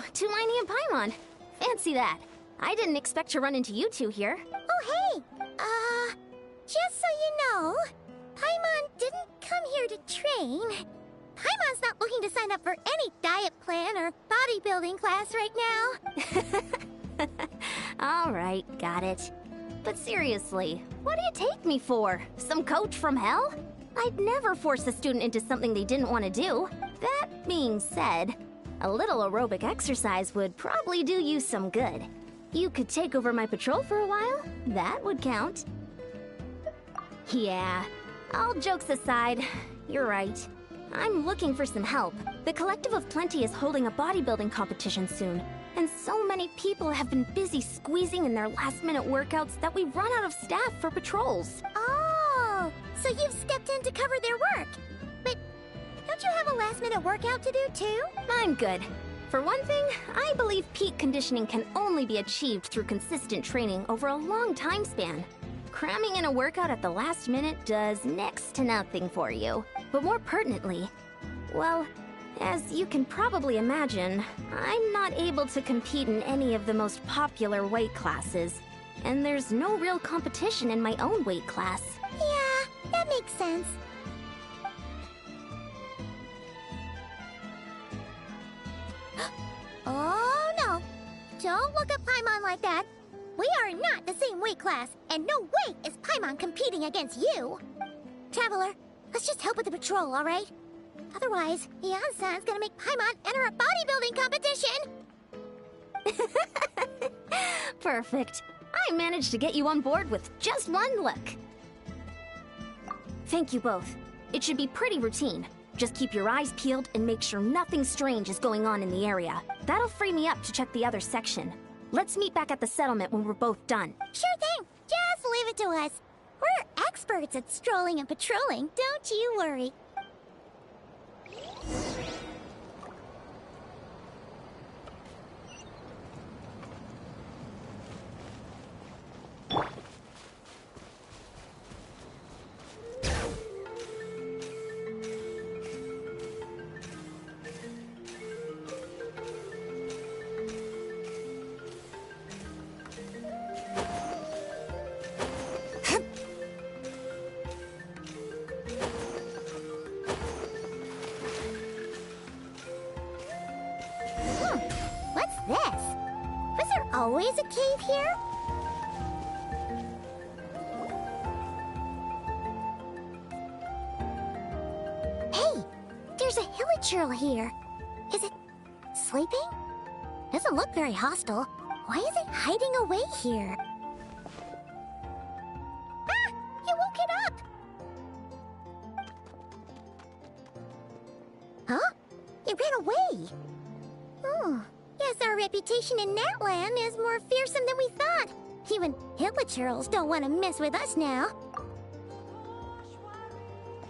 So, two Miney and Paimon. Fancy that. I didn't expect to run into you two here. Oh, hey! Just so you know, Paimon didn't come here to train. Paimon's not looking to sign up for any diet plan or bodybuilding class right now. Alright, got it. But seriously, what do you take me for? Some coach from hell? I'd never force a student into something they didn't want to do. That being said, a little aerobic exercise would probably do you some good. You could take over my patrol for a while. That would count. Yeah, all jokes aside, you're right. I'm looking for some help. The Collective of Plenty is holding a bodybuilding competition soon, and so many people have been busy squeezing in their last-minute workouts that we've run out of staff for patrols. Oh, so you've stepped in to cover their work. But don't you have a last-minute workout to do too? I'm good. For one thing, I believe peak conditioning can only be achieved through consistent training over a long time span. Cramming in a workout at the last minute does next to nothing for you. But more pertinently, well, as you can probably imagine, I'm not able to compete in any of the most popular weight classes. And there's no real competition in my own weight class. Yeah, that makes sense. Oh no! Don't look at Paimon like that. We are not the same weight class, and no way is Paimon competing against you. Traveler, let's just help with the patrol, alright? Otherwise, Yan-san's gonna make Paimon enter a bodybuilding competition! Perfect. I managed to get you on board with just one look. Thank you both. It should be pretty routine. Just keep your eyes peeled and make sure nothing strange is going on in the area. That'll free me up to check the other section. Let's meet back at the settlement when we're both done. Sure thing. Just leave it to us. We're experts at strolling and patrolling, don't you worry. What's this? Was there always a cave here? Hey, there's a hilichurl here. Is it sleeping? Doesn't look very hostile. Why is it hiding away here? Ah! You woke it up! Huh? It ran away. Oh, guess our reputation in Natland is more fearsome than we thought. Even hilichurls don't want to mess with us now.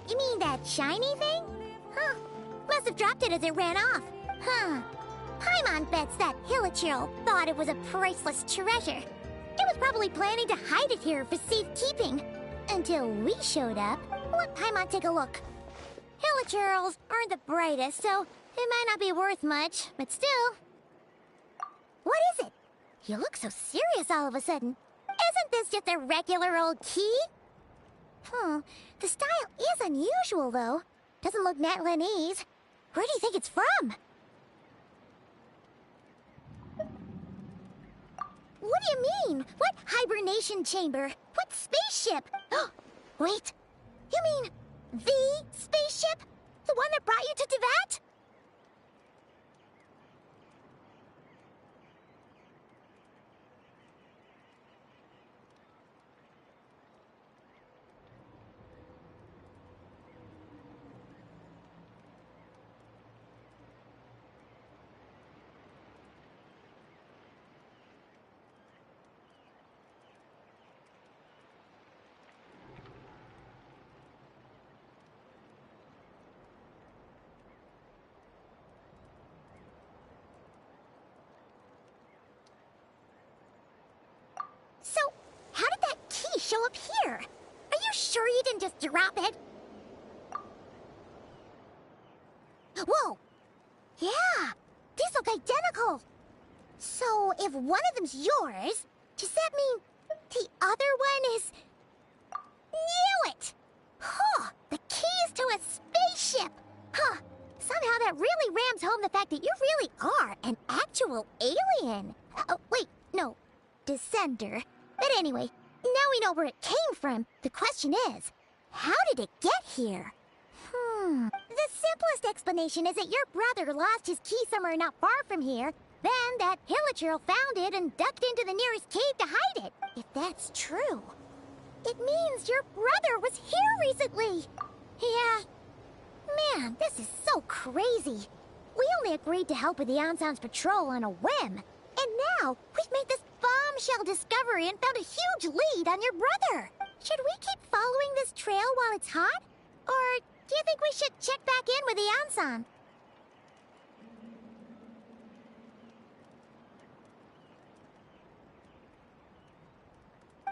You mean that shiny thing? Huh. Must have dropped it as it ran off. Huh. Paimon bets that hilichurl thought it was a priceless treasure. It was probably planning to hide it here for safekeeping. Until we showed up. Let Paimon take a look. Hilichurls aren't the brightest, so it might not be worth much, but still. What is it? You look so serious all of a sudden. Isn't this just a regular old key? The style is unusual, though. Doesn't look Natlanese. Where do you think it's from? What do you mean? What hibernation chamber? What spaceship? Wait, you mean the spaceship? The one that brought you to Teyvat? So, how did that key show up here? Are you sure you didn't just drop it? Whoa! Yeah! These look identical Oh, so if one of them's yours, does that mean the other one is... Knew it! Huh, the keys to a spaceship! Huh, somehow that really rams home the fact that you really are an actual alien. Wait, no, descender. But anyway, now we know where it came from. The question is, how did it get here? The simplest explanation is that your brother lost his key somewhere not far from here. Then that Hilichurl found it and ducked into the nearest cave to hide it. If that's true, it means your brother was here recently. Yeah. Man, this is so crazy. We only agreed to help with the Anson's patrol on a whim. And now, we've made this bombshell discovery and found a huge lead on your brother. Should we keep following this trail while it's hot? Or do you think we should check back in with the Anson?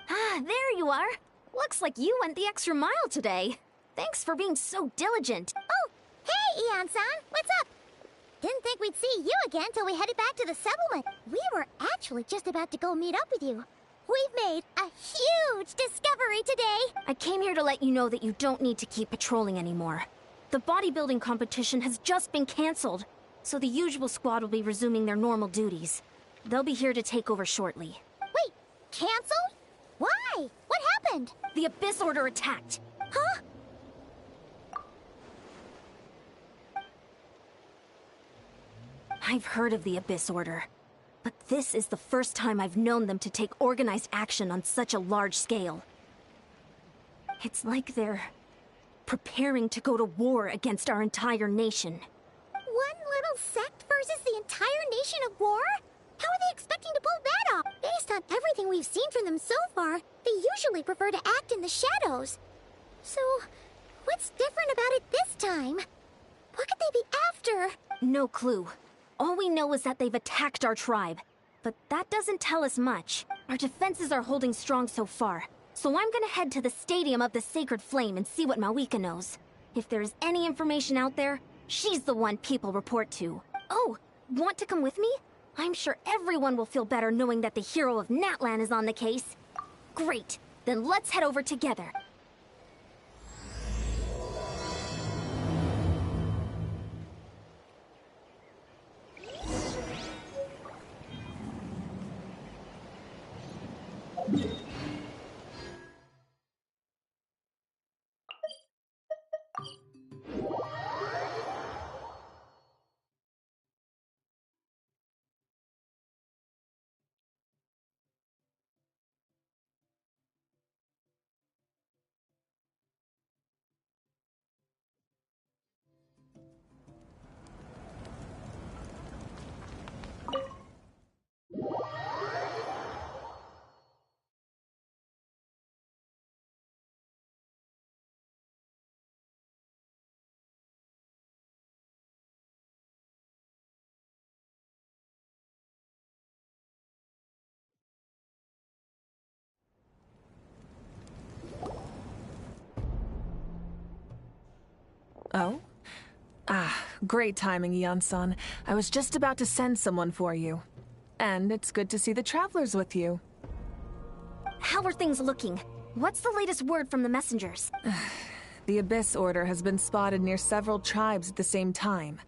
Ah, there you are. Looks like you went the extra mile today. Thanks for being so diligent. Oh, hey, Ian-san, what's up? Didn't think we'd see you again till we headed back to the settlement. We were actually just about to go meet up with you. We've made a huge discovery today. I came here to let you know that you don't need to keep patrolling anymore. The bodybuilding competition has just been canceled, so the usual squad will be resuming their normal duties. They'll be here to take over shortly. Wait, canceled? Why? What happened? The Abyss Order attacked. Huh? I've heard of the Abyss Order, but this is the first time I've known them to take organized action on such a large scale. It's like they're preparing to go to war against our entire nation. One little sect versus the entire nation of war? How are they expecting to pull that off? Based on everything we've seen from them so far, they usually prefer to act in the shadows. So, what's different about it this time? What could they be after? No clue. All we know is that they've attacked our tribe. But that doesn't tell us much. Our defenses are holding strong so far. So I'm gonna head to the Stadium of the Sacred Flame and see what Mawika knows. If there's any information out there, she's the one people report to. Oh, want to come with me? I'm sure everyone will feel better knowing that the hero of Natlan is on the case. Great, then let's head over together. Oh? Ah, great timing, Ian-san. I was just about to send someone for you. And it's good to see the travelers with you. How are things looking? What's the latest word from the messengers? The Abyss Order has been spotted near several tribes at the same time.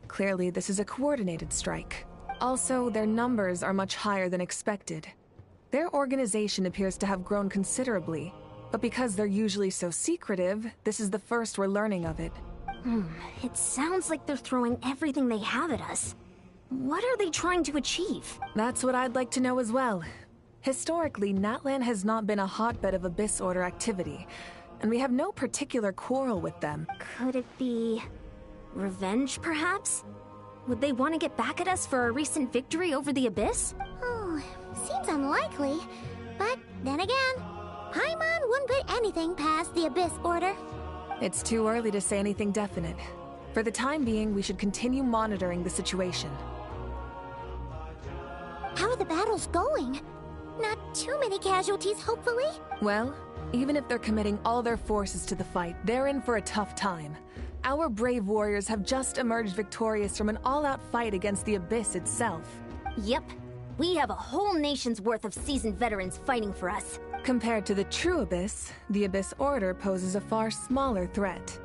Clearly, this is a coordinated strike. Also, their numbers are much higher than expected. Their organization appears to have grown considerably, but because they're usually so secretive, this is the first we're learning of it. It sounds like they're throwing everything they have at us. What are they trying to achieve? That's what I'd like to know as well. Historically, Natlan has not been a hotbed of Abyss Order activity, and we have no particular quarrel with them. Could it be revenge, perhaps? Would they want to get back at us for our recent victory over the Abyss? Oh, seems unlikely. But then again, Paimon wouldn't put anything past the Abyss Order. It's too early to say anything definite. For the time being, we should continue monitoring the situation. How are the battles going? Not too many casualties, hopefully? Well, even if they're committing all their forces to the fight, they're in for a tough time. Our brave warriors have just emerged victorious from an all-out fight against the Abyss itself. Yep. We have a whole nation's worth of seasoned veterans fighting for us. Compared to the true Abyss, the Abyss Order poses a far smaller threat.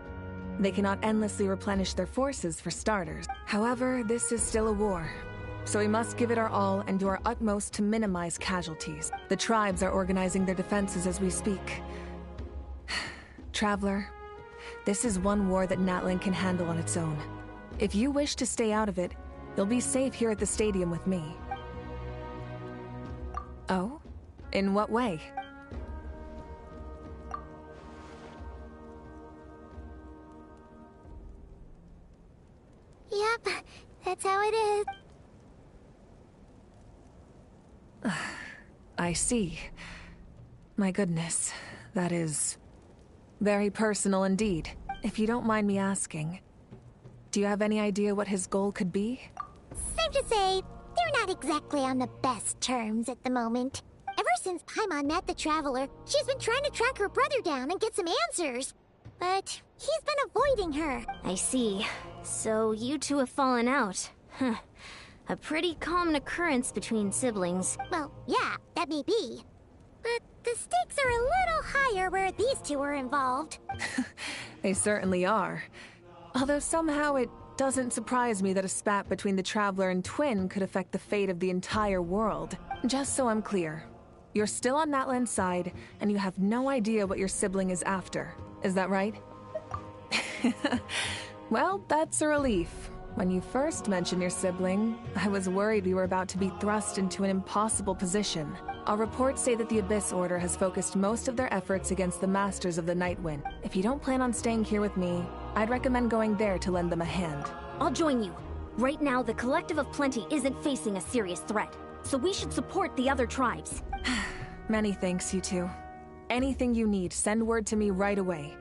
They cannot endlessly replenish their forces, for starters. However, this is still a war, so we must give it our all and do our utmost to minimize casualties. The tribes are organizing their defenses as we speak. Traveler, this is one war that Natlan can handle on its own. If you wish to stay out of it, you'll be safe here at the stadium with me. Oh? In what way? Yep, that's how it is. I see. My goodness, that is very personal indeed. If you don't mind me asking, do you have any idea what his goal could be? Safe to say, they're not exactly on the best terms at the moment. Ever since Paimon met the Traveler, she's been trying to track her brother down and get some answers. But he's been avoiding her. I see. So you two have fallen out. Huh. A pretty common occurrence between siblings. Well, yeah, that may be. But the stakes are a little higher where these two are involved. They certainly are. Although somehow it doesn't surprise me that a spat between the Traveler and Twin could affect the fate of the entire world. Just so I'm clear, you're still on Natlan's side, and you have no idea what your sibling is after. Is that right? Well, that's a relief. When you first mentioned your sibling, I was worried we were about to be thrust into an impossible position. Our reports say that the Abyss Order has focused most of their efforts against the Masters of the Nightwind. If you don't plan on staying here with me, I'd recommend going there to lend them a hand. I'll join you. Right now, the Collective of Plenty isn't facing a serious threat, so we should support the other tribes. Many thanks, you two. Anything you need, send word to me right away.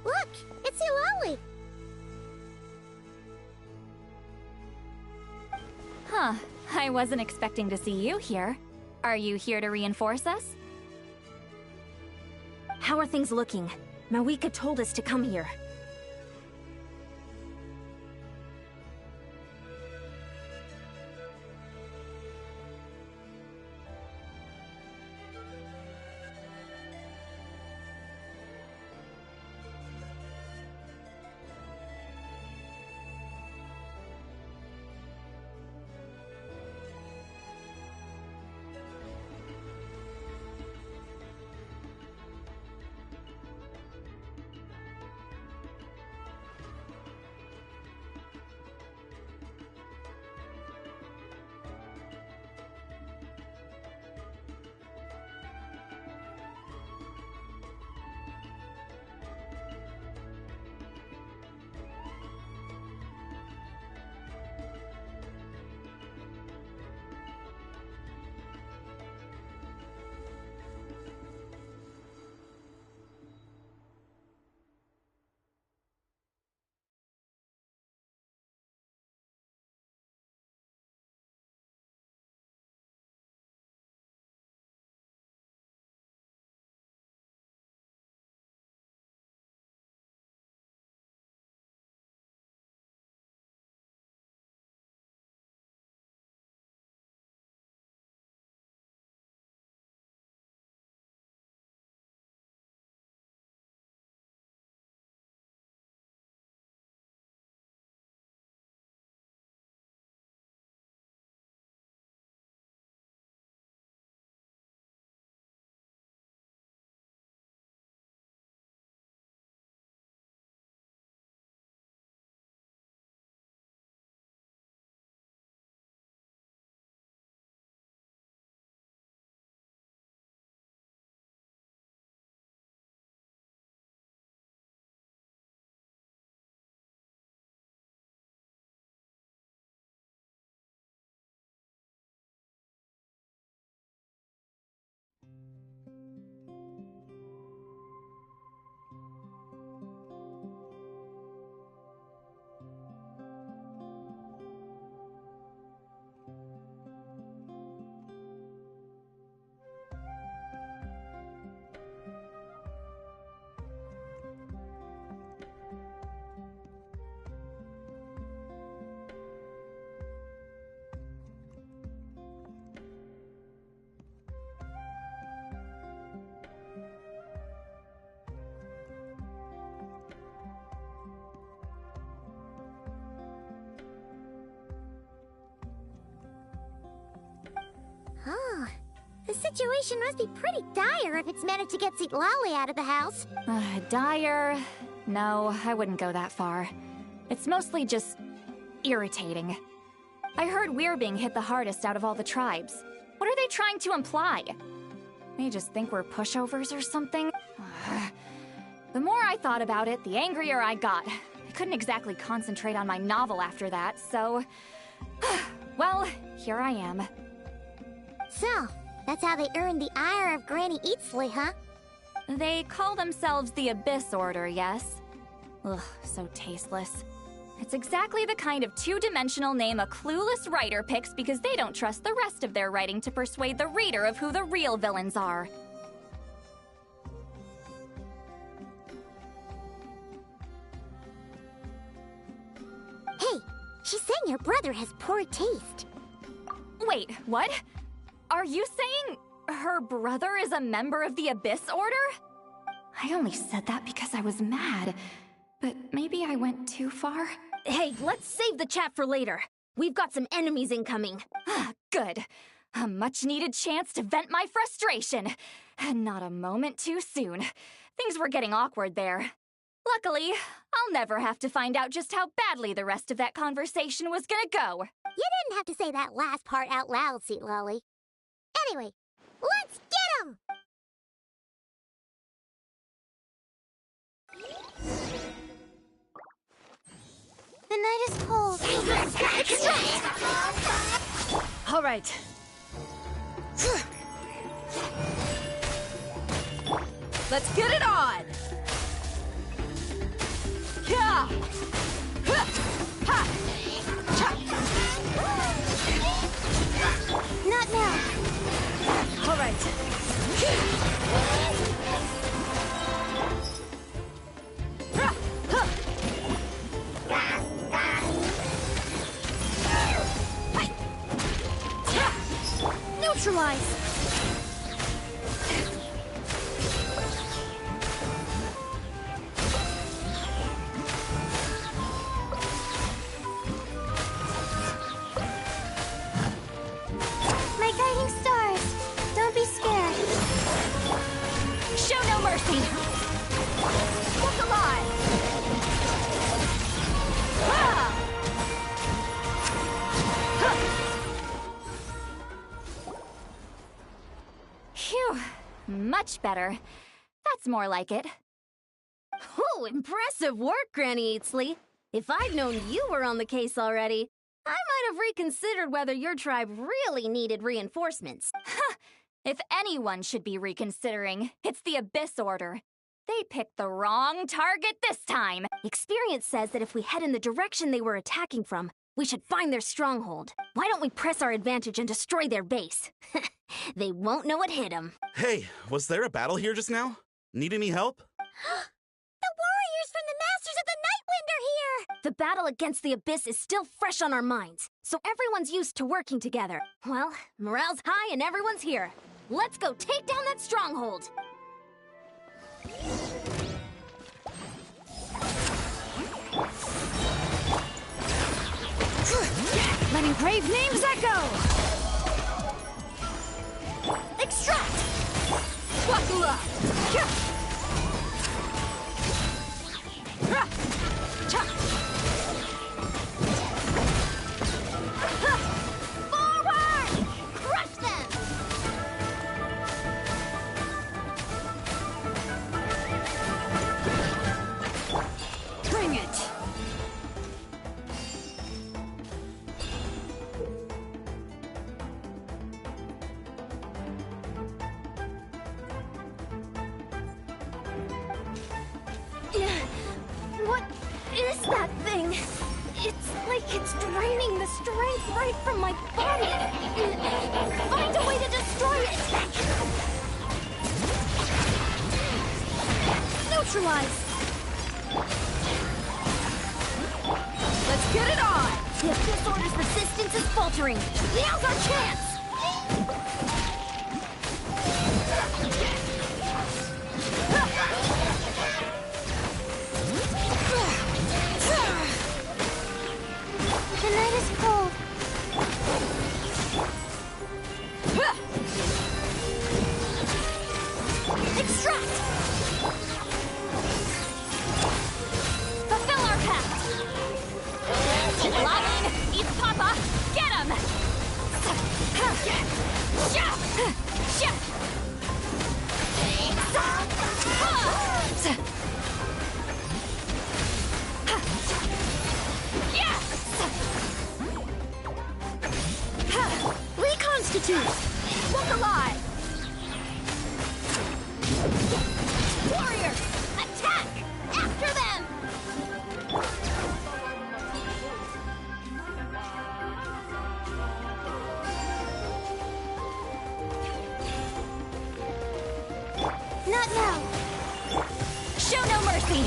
Look, it's Eulalie. Huh. I wasn't expecting to see you here. Are you here to reinforce us? How are things looking? Mawika told us to come here. The situation must be pretty dire if it's managed to get Seat Lolly out of the house. Dire? No, I wouldn't go that far. It's mostly just irritating. I heard we're being hit the hardest out of all the tribes. What are they trying to imply? They just think we're pushovers or something? The more I thought about it, the angrier I got. I couldn't exactly concentrate on my novel after that, so... well, here I am. So, that's how they earned the ire of Granny Eatsley, huh? They call themselves the Abyss Order, yes? Ugh, so tasteless. It's exactly the kind of two-dimensional name a clueless writer picks because they don't trust the rest of their writing to persuade the reader of who the real villains are. Hey, she's saying your brother has poor taste. Wait, what? Are you saying her brother is a member of the Abyss Order? I only said that because I was mad, but maybe I went too far. Hey, let's save the chat for later. We've got some enemies incoming. Good. A much-needed chance to vent my frustration. And not a moment too soon. Things were getting awkward there. Luckily, I'll never have to find out just how badly the rest of that conversation was gonna go. You didn't have to say that last part out loud, Seat Lolly. Anyway, let's get him! The night is cold. All right. Let's get it on! Yeah! Not now. All right. Neutralize. My guiding stars. Don't be scared. Show no mercy! Look alive! Ah! Phew, much better. That's more like it. Oh, impressive work, Granny Eatsley. If I'd known you were on the case already, I might have reconsidered whether your tribe really needed reinforcements. If anyone should be reconsidering, it's the Abyss Order. They picked the wrong target this time. Experience says that if we head in the direction they were attacking from, we should find their stronghold. Why don't we press our advantage and destroy their base? They won't know what hit them. Hey, was there a battle here just now? Need any help? The warriors from the Masters of the Nightwind are here! The battle against the Abyss is still fresh on our minds, so everyone's used to working together. Well, morale's high and everyone's here. Let's go take down that stronghold! Letting brave names echo! Extract! Buckle up! Forward! Crush them! Bring it! What is that thing? It's like it's draining the strength right from my body. Find a way to destroy it! Neutralize! Let's get it on! If this order's resistance is faltering, now's our chance! The night is cold. Reconstitute! Look alive! Warriors, attack! After them! Not now! Show no mercy!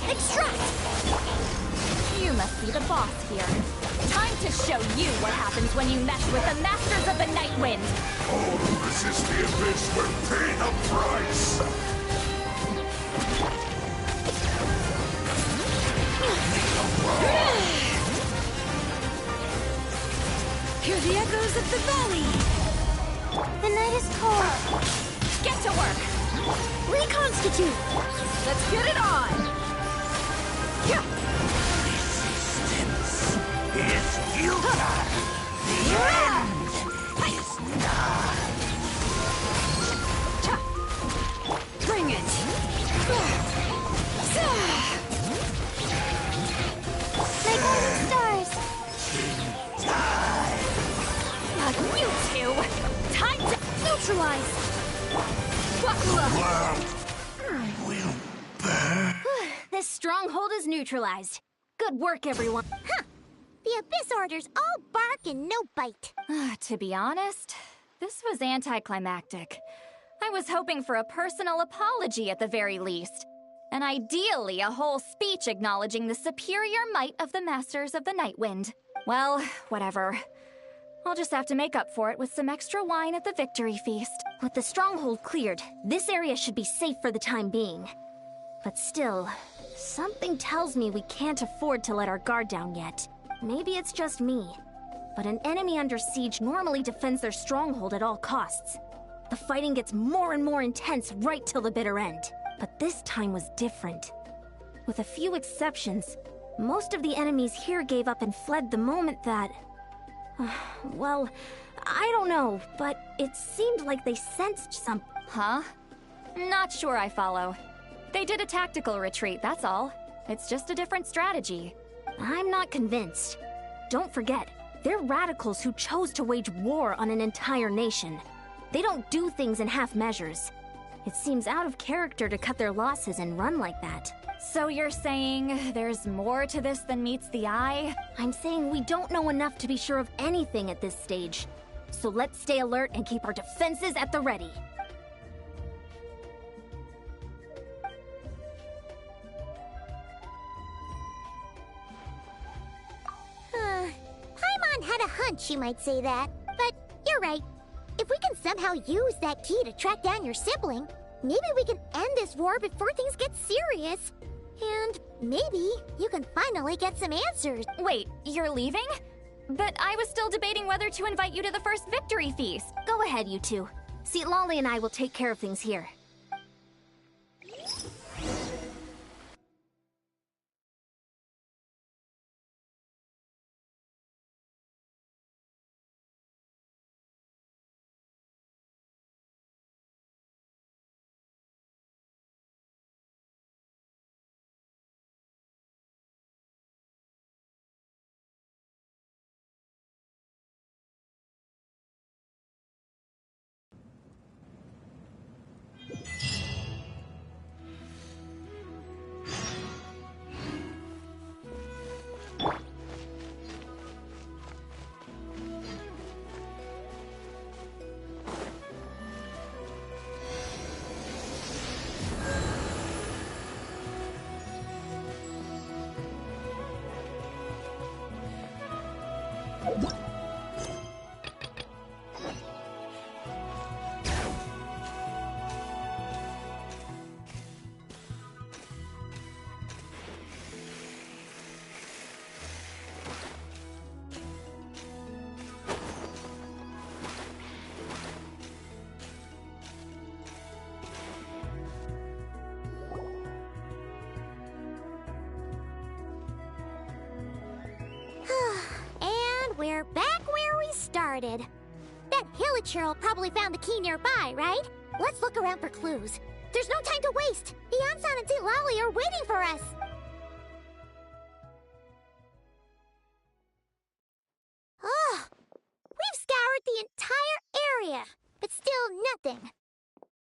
Extract! You must be the boss here. Time to show you what happens when you mess with the Masters of the Night Wind! All who resist the abyss will pay the price! Hear the echoes of the valley! The night is cold. Get to work! Reconstitute! Let's get it on! It's futile! The end is nigh! Bring it! My golden stars! You two! Time to Neutralize! Will burn. This stronghold is neutralized. Good work, everyone. Huh. The Abyss Orders all bark and no bite. To be honest, this was anticlimactic. I was hoping for a personal apology at the very least. And ideally, a whole speech acknowledging the superior might of the Masters of the Night Wind. Well, whatever. I'll just have to make up for it with some extra wine at the victory feast. With the stronghold cleared, this area should be safe for the time being. But still, something tells me we can't afford to let our guard down yet. Maybe it's just me, but an enemy under siege normally defends their stronghold at all costs. The fighting gets more and more intense right till the bitter end. But this time was different. With a few exceptions, most of the enemies here gave up and fled the moment that... well, I don't know, but it seemed like they sensed something. Huh? Not sure I follow. They did a tactical retreat, that's all. It's just a different strategy. I'm not convinced. Don't forget, they're radicals who chose to wage war on an entire nation. They don't do things in half measures. It seems out of character to cut their losses and run like that. So you're saying there's more to this than meets the eye? I'm saying we don't know enough to be sure of anything at this stage. So let's stay alert and keep our defenses at the ready. Paimon had a hunch you might say that, but you're right. If we can somehow use that key to track down your sibling, maybe we can end this war before things get serious. And maybe you can finally get some answers. Wait, you're leaving? But I was still debating whether to invite you to the first victory feast. Go ahead, you two. See, Lolly and I will take care of things here. And we're back where we started. That Hilichurl probably found the key nearby, right? Let's look around for clues. There's no time to waste. Yansan and Lali are waiting for us. Oh, we've scoured the entire area, but still nothing.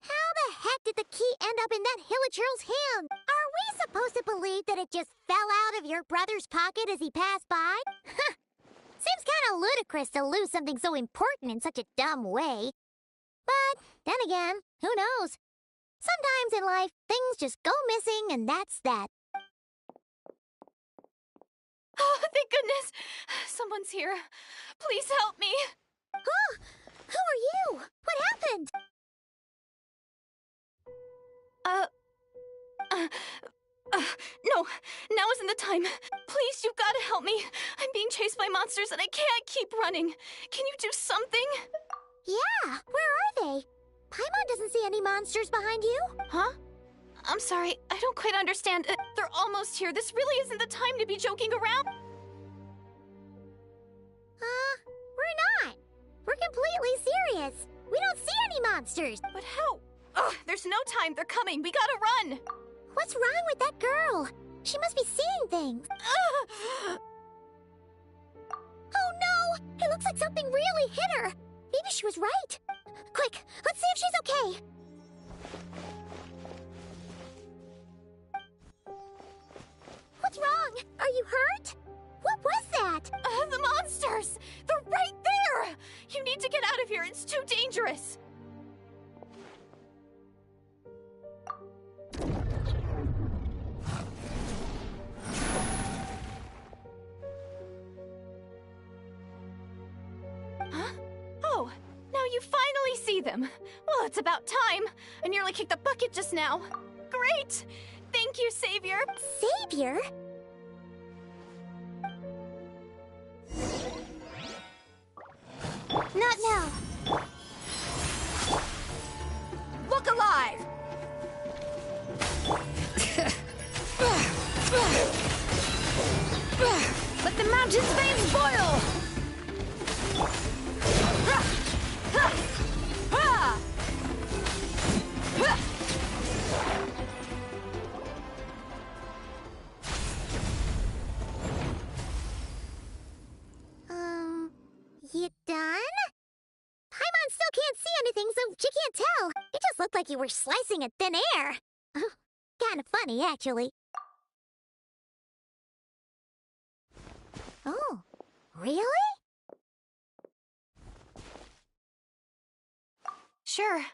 How the heck did the key end up in that Hilichurl's hand? Are we supposed to believe that it just fell out of your brother's pocket as he passed by? Seems kinda ludicrous to lose something so important in such a dumb way. But then again, who knows? Sometimes in life, things just go missing and that's that. Oh, thank goodness! Someone's here. Please help me! Oh, who are you? What happened? No, now isn't the time. Please, you've got to help me. I'm being chased by monsters and I can't keep running. Can you do something? Yeah, where are they? Paimon doesn't see any monsters behind you. Huh? I'm sorry, I don't quite understand. They're almost here. This really isn't the time to be joking around. We're not. We're completely serious. We don't see any monsters. But how? Ugh, there's no time. They're coming. We gotta run. What's wrong with that girl? She must be seeing things. Oh no! It looks like something really hit her. Maybe she was right. Quick, let's see if she's okay. What's wrong? Are you hurt? What was that? The monsters! They're right there! You need to get out of here. It's too dangerous. Huh? Oh, now you finally see them. Well, it's about time. I nearly kicked the bucket just now. Great! Thank you, Savior. Savior? Not now. Look alive! Let the mountain's veins boil! You done? Paimon still can't see anything, so she can't tell. It just looked like you were slicing at thin air. Kinda funny, actually. Oh, really? Sure.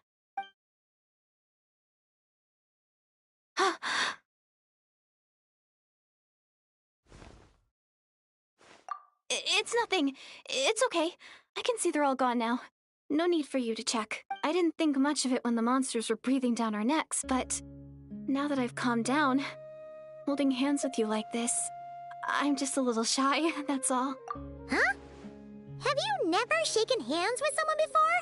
It's nothing. It's okay. I can see they're all gone now. No need for you to check. I didn't think much of it when the monsters were breathing down our necks, but now that I've calmed down, holding hands with you like this, I'm just a little shy, that's all. Huh? Have you never shaken hands with someone before?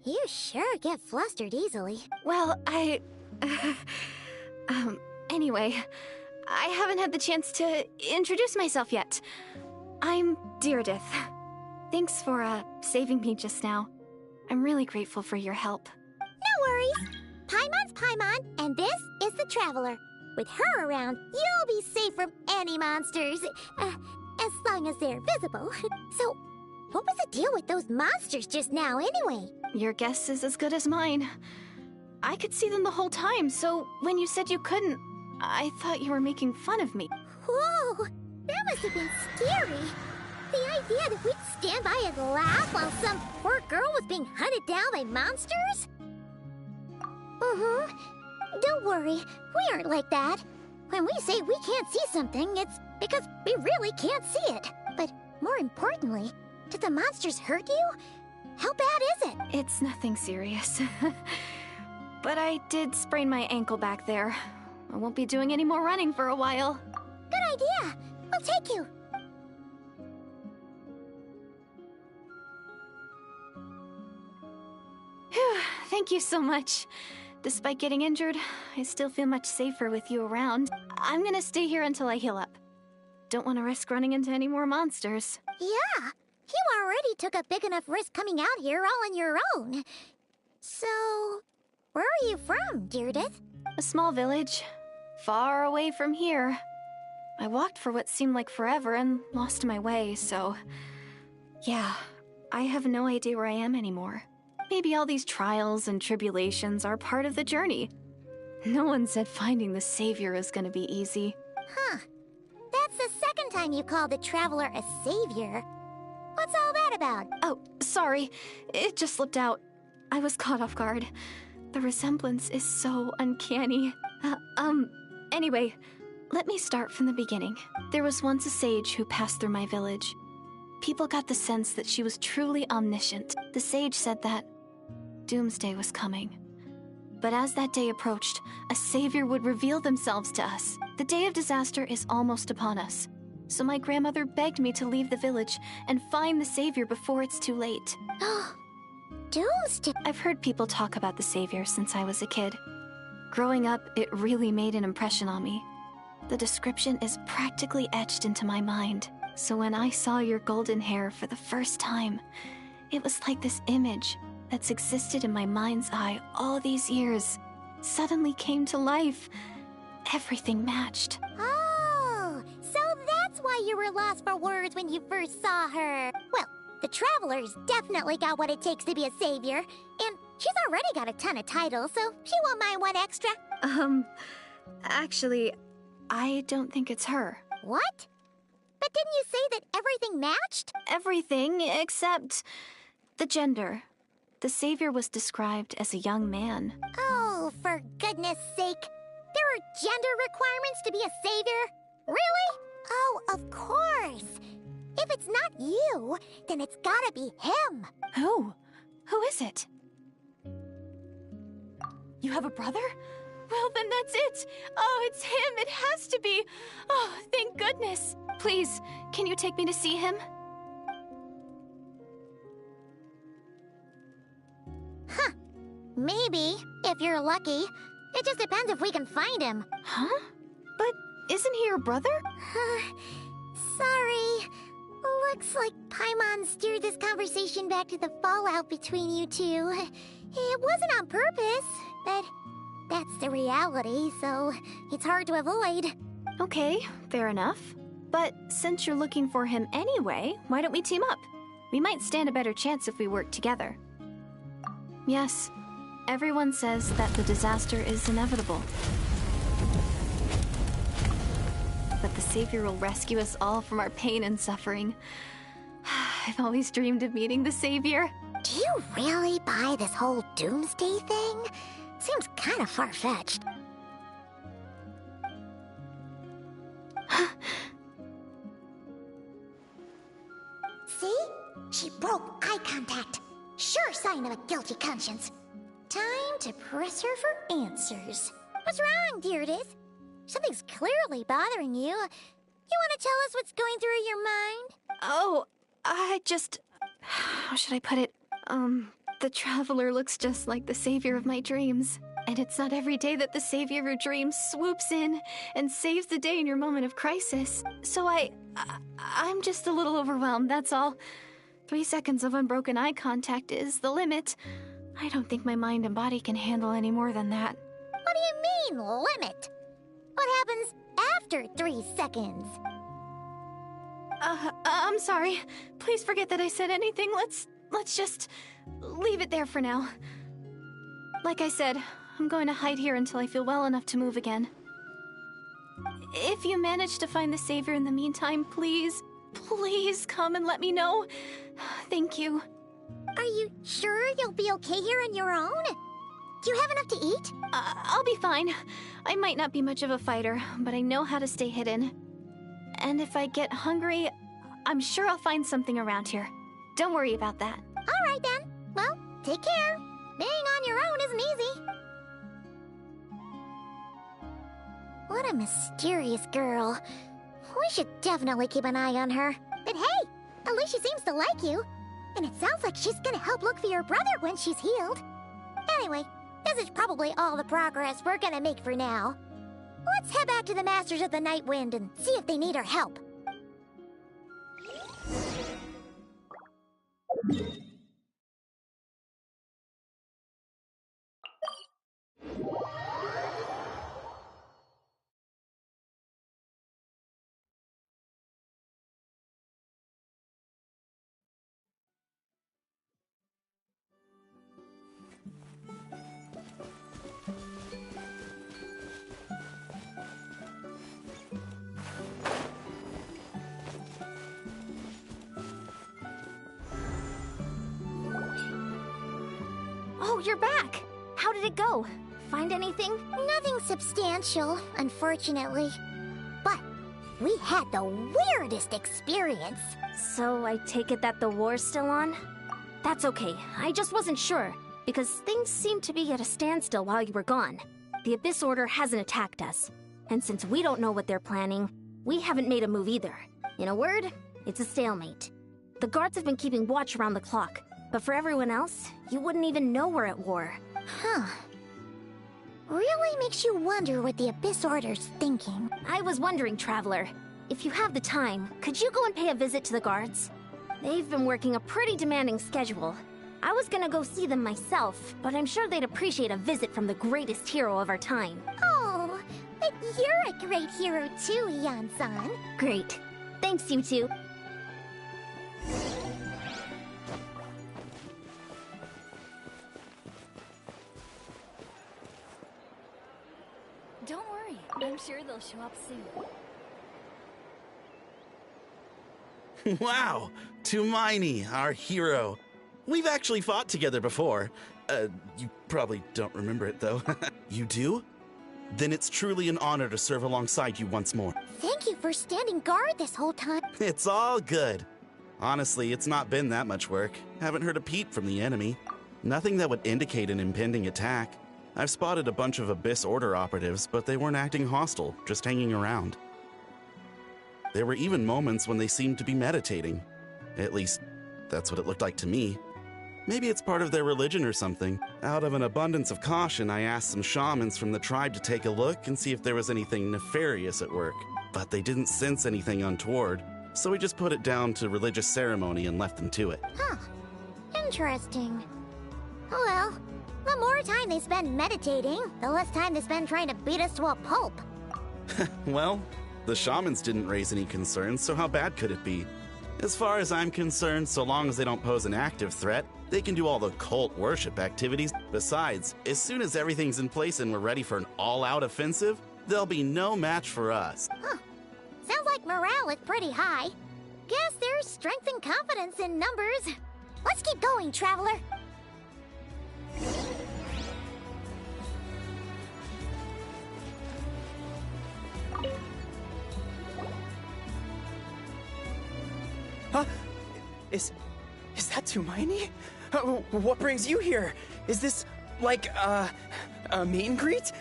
You sure get flustered easily. Well, anyway, I haven't had the chance to introduce myself yet. I'm Deirdith. Thanks for, saving me just now. I'm really grateful for your help. No worries. Paimon's Paimon, and this is the Traveler. With her around, you'll be safe from any monsters. As long as they're visible. So, what was the deal with those monsters just now, anyway? Your guess is as good as mine. I could see them the whole time, so when you said you couldn't, I thought you were making fun of me. Whoa! That must have been scary. The idea that we'd stand by and laugh while some poor girl was being hunted down by monsters? Don't worry, we aren't like that. When we say we can't see something, it's because we really can't see it. But more importantly, did the monsters hurt you? How bad is it? It's nothing serious. But I did sprain my ankle back there. I won't be doing any more running for a while. Good idea. We'll take you. Phew, thank you so much. Despite getting injured, I still feel much safer with you around. I'm gonna stay here until I heal up. Don't want to risk running into any more monsters. Yeah, you already took a big enough risk coming out here all on your own. So, where are you from, Deirdith? A small village, far away from here. I walked for what seemed like forever and lost my way, so... yeah, I have no idea where I am anymore. Maybe all these trials and tribulations are part of the journey. No one said finding the Savior is gonna be easy. Huh. That's the second time you called the Traveler a savior. What's all that about? Oh, sorry. It just slipped out. I was caught off guard. The resemblance is so uncanny. Anyway, let me start from the beginning. There was once a sage who passed through my village. People got the sense that she was truly omniscient. The sage said that doomsday was coming. But as that day approached, a savior would reveal themselves to us. The day of disaster is almost upon us. So my grandmother begged me to leave the village and find the savior before it's too late. Doomsday? I've heard people talk about the savior since I was a kid. Growing up, it really made an impression on me. The description is practically etched into my mind. So when I saw your golden hair for the first time, it was like this image that's existed in my mind's eye all these years suddenly came to life. Everything matched. Oh, so that's why you were lost for words when you first saw her. Well, the Traveler's definitely got what it takes to be a savior, and she's already got a ton of titles, so she won't mind one extra. Actually, I don't think it's her. What? But didn't you say that everything matched? Everything except the gender. The savior was described as a young man. Oh, for goodness sake. There are gender requirements to be a savior? Really? Oh, of course. If it's not you, then it's gotta be him. Who? Who is it? You have a brother? Well, then that's it. Oh, it's him. It has to be. Oh, thank goodness. Please, can you take me to see him? Huh. Maybe, if you're lucky. It just depends if we can find him. Huh? But isn't he your brother? Sorry. Looks like Paimon steered this conversation back to the fallout between you two. It wasn't on purpose, but that's the reality, so it's hard to avoid. Okay, fair enough. But since you're looking for him anyway, why don't we team up? We might stand a better chance if we work together. Yes, everyone says that the disaster is inevitable. But the Savior will rescue us all from our pain and suffering. I've always dreamed of meeting the Savior. Do you really buy this whole doomsday thing? Seems kind of far-fetched. See? She broke eye contact. Sure sign of a guilty conscience. Time to press her for answers. What's wrong, Deirdith? Something's clearly bothering you. You want to tell us what's going through your mind? Oh, I just... how should I put it? The Traveler looks just like the Savior of my dreams. And it's not every day that the Savior of your dreams swoops in and saves the day in your moment of crisis. So I'm just a little overwhelmed, that's all. 3 seconds of unbroken eye contact is the limit. I don't think my mind and body can handle any more than that. What do you mean, limit? What happens after 3 seconds? I'm sorry. Please forget that I said anything. Let's just leave it there for now. Like I said, I'm going to hide here until I feel well enough to move again. If you manage to find the Savior in the meantime, please come and let me know. Thank you. Are you sure you'll be okay here on your own? Do you have enough to eat? I'll be fine. I might not be much of a fighter, but I know how to stay hidden. And if I get hungry, I'm sure I'll find something around here. Don't worry about that. All right then. Well, take care. Being on your own isn't easy. What a mysterious girl. We should definitely keep an eye on her. But hey, at least she seems to like you. And it sounds like she's gonna help look for your brother when she's healed. Anyway, this is probably all the progress we're gonna make for now. Let's head back to the Masters of the Night Wind and see if they need our help. Oh, you're back! How did it go? Find anything? Nothing substantial, unfortunately. But we had the weirdest experience. So I take it that the war's still on? That's okay, I just wasn't sure, because things seemed to be at a standstill while you were gone. The Abyss Order hasn't attacked us, and since we don't know what they're planning, we haven't made a move either. In a word, it's a stalemate. The guards have been keeping watch around the clock, but for everyone else, you wouldn't even know we're at war. Huh. Really makes you wonder what the Abyss Order's thinking. I was wondering, Traveler, if you have the time, could you go and pay a visit to the guards? They've been working a pretty demanding schedule. I was gonna go see them myself, but I'm sure they'd appreciate a visit from the greatest hero of our time. Oh, but you're a great hero too, Yan-san. Great. Thanks, you two. Don't worry, I'm sure they'll show up soon. Wow! Tumaini, our hero. We've actually fought together before. You probably don't remember it, though. You do? Then it's truly an honor to serve alongside you once more. Thank you for standing guard this whole time. It's all good. Honestly, it's not been that much work. Haven't heard a peep from the enemy. Nothing that would indicate an impending attack. I've spotted a bunch of Abyss Order operatives, but they weren't acting hostile, just hanging around. There were even moments when they seemed to be meditating. At least, that's what it looked like to me. Maybe it's part of their religion or something. Out of an abundance of caution, I asked some shamans from the tribe to take a look and see if there was anything nefarious at work. But they didn't sense anything untoward, so we just put it down to religious ceremony and left them to it. Huh. Interesting. Oh well, the more time they spend meditating, the less time they spend trying to beat us to a pulp. Well, the shamans didn't raise any concerns, so how bad could it be? As far as I'm concerned, so long as they don't pose an active threat, they can do all the cult worship activities. Besides, as soon as everything's in place and we're ready for an all-out offensive, there'll be no match for us. Huh. Sounds like morale is pretty high. Guess there's strength and confidence in numbers. Let's keep going, Traveler. Huh? Is that Tumaini? What brings you here? Is this, like, a meet and greet?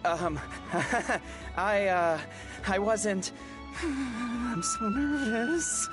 I wasn't... I'm so nervous.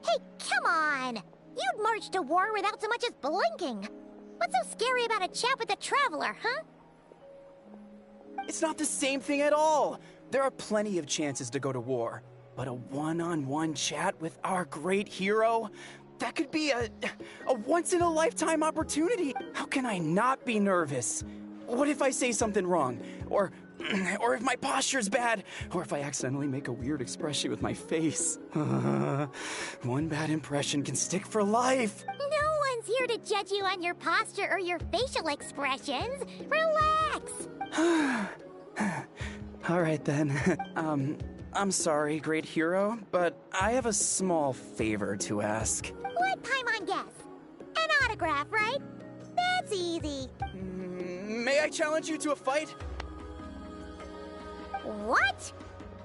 Hey, come on! You'd march to war without so much as blinking. What's so scary about a chat with a traveler, huh? It's not the same thing at all. There are plenty of chances to go to war. But a one-on-one chat with our great hero? That could be a once-in-a-lifetime opportunity. How can I not be nervous? What if I say something wrong? Or if my posture's bad? Or if I accidentally make a weird expression with my face? One bad impression can stick for life. No one's here to judge you on your posture or your facial expressions. Relax! All right then. I'm sorry, great hero, but I have a small favor to ask. Let Paimon guess. An autograph, right? That's easy. May I challenge you to a fight? What?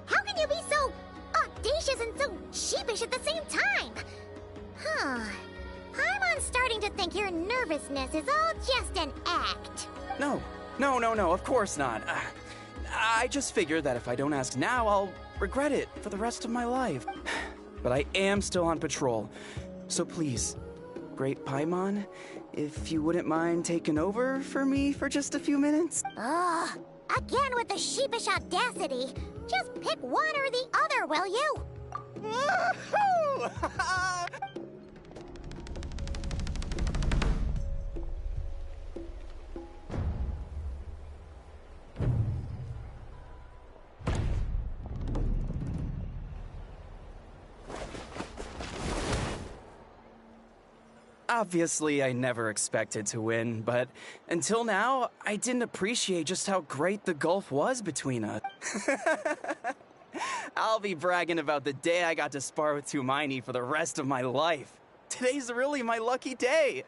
How can you be so audacious and so sheepish at the same time? Huh. Paimon's starting to think your nervousness is all just an act. No, of course not. I just figured that if I don't ask now, I'll regret it for the rest of my life. But I am still on patrol, so please, great Paimon, if you wouldn't mind taking over for me for just a few minutes? Ugh, again with the sheepish audacity. Just pick one or the other, will you? Obviously, I never expected to win, but until now, I didn't appreciate just how great the gulf was between us. I'll be bragging about the day I got to spar with Hermione for the rest of my life. Today's really my lucky day.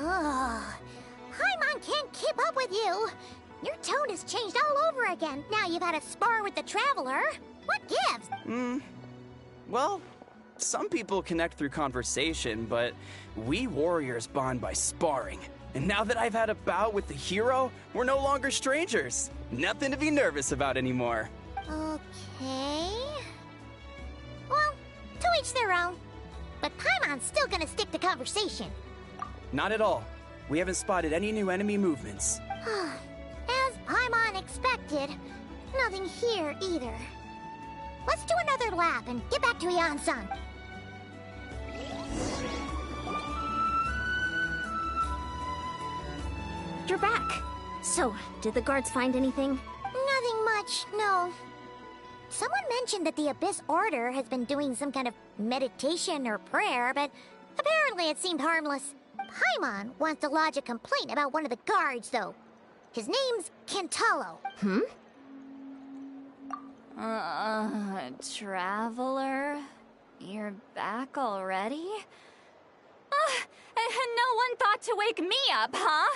Oh, Paimon can't keep up with you. Your tone has changed all over again. Now you've had a spar with the Traveler. What gives? Well, some people connect through conversation, but we warriors bond by sparring. And now that I've had a bout with the hero, we're no longer strangers. Nothing to be nervous about anymore. Okay. Well, to each their own. But Paimon's still gonna stick to conversation. Not at all. We haven't spotted any new enemy movements. As Paimon expected, nothing here either. Let's do another lap and get back to Yan-san. You're back. So, did the guards find anything? Nothing much, no. Someone mentioned that the Abyss Order has been doing some kind of meditation or prayer, but apparently it seemed harmless. Paimon wants to lodge a complaint about one of the guards, though. His name's Kentalo. Traveler? You're back already? And no one thought to wake me up, huh?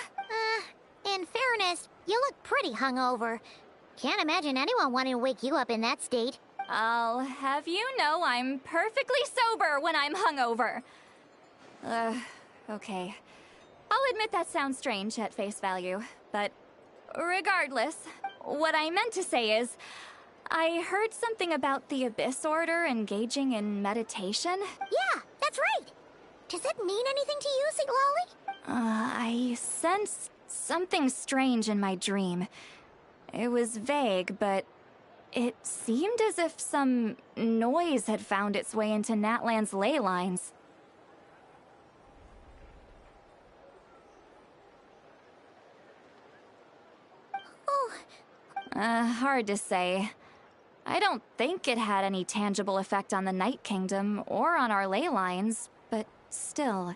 In fairness, you look pretty hungover. Can't imagine anyone wanting to wake you up in that state. I'll have you know I'm perfectly sober when I'm hungover. Okay. I'll admit that sounds strange at face value, but regardless, what I meant to say is, I heard something about the Abyss Order engaging in meditation. Yeah, that's right. Does that mean anything to you, Siglali? I sensed something strange in my dream. It was vague, but it seemed as if some noise had found its way into Natlan's ley lines. Oh. Hard to say. I don't think it had any tangible effect on the Night Kingdom or on our ley lines, but still.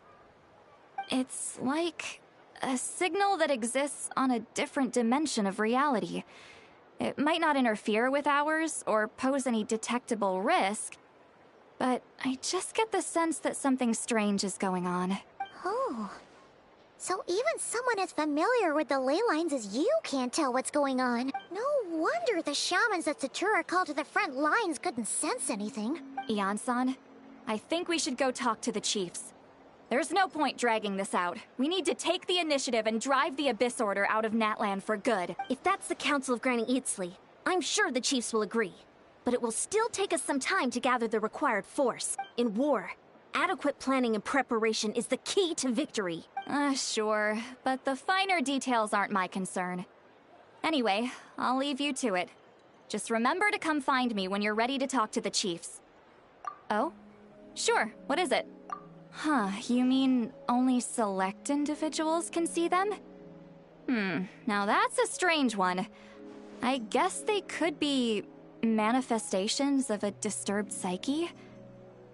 It's like a signal that exists on a different dimension of reality. It might not interfere with ours or pose any detectable risk, but I just get the sense that something strange is going on. Oh. So even someone as familiar with the ley lines as you can't tell what's going on. No wonder the shamans that Satura called to the front lines couldn't sense anything. Ian-san, I think we should go talk to the chiefs. There's no point dragging this out. We need to take the initiative and drive the Abyss Order out of Natlan for good. If that's the Council of Granny Eatsley, I'm sure the chiefs will agree. But it will still take us some time to gather the required force. In war, adequate planning and preparation is the key to victory. Sure, but the finer details aren't my concern. Anyway, I'll leave you to it. Just remember to come find me when you're ready to talk to the chiefs. Oh? Sure, what is it? Huh, you mean only select individuals can see them? Now that's a strange one. I guess they could be manifestations of a disturbed psyche?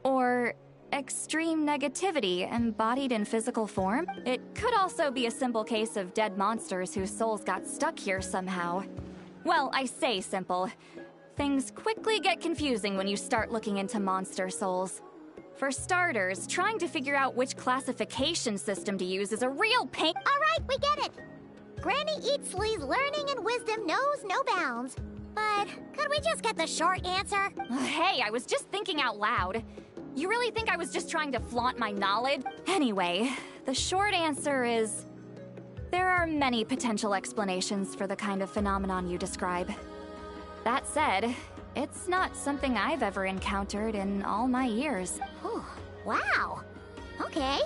Or extreme negativity embodied in physical form? It could also be a simple case of dead monsters whose souls got stuck here somehow. Well, I say simple. Things quickly get confusing when you start looking into monster souls. For starters, trying to figure out which classification system to use is a real pain. All right, we get it. Granny Eatsley's learning and wisdom knows no bounds. But could we just get the short answer? Hey, I was just thinking out loud. You really think I was just trying to flaunt my knowledge? Anyway, the short answer is there are many potential explanations for the kind of phenomenon you describe. That said, it's not something I've ever encountered in all my years. Whew, wow. Okay.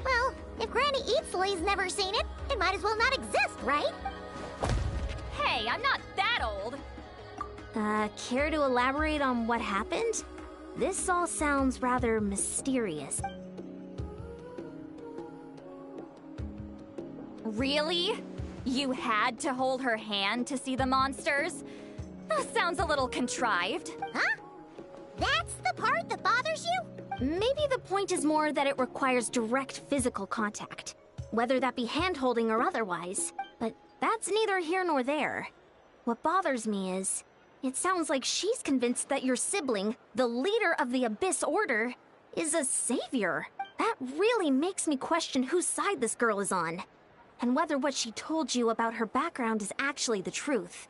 Well, if Granny Eatsley's never seen it, it might as well not exist, right? Hey, I'm not that old! Care to elaborate on what happened? This all sounds rather mysterious. Really? You had to hold her hand to see the monsters? That sounds a little contrived. Huh? That's the part that bothers you? Maybe the point is more that it requires direct physical contact, whether that be hand-holding or otherwise. But that's neither here nor there. What bothers me is, it sounds like she's convinced that your sibling, the leader of the Abyss Order, is a savior. That really makes me question whose side this girl is on, and whether what she told you about her background is actually the truth.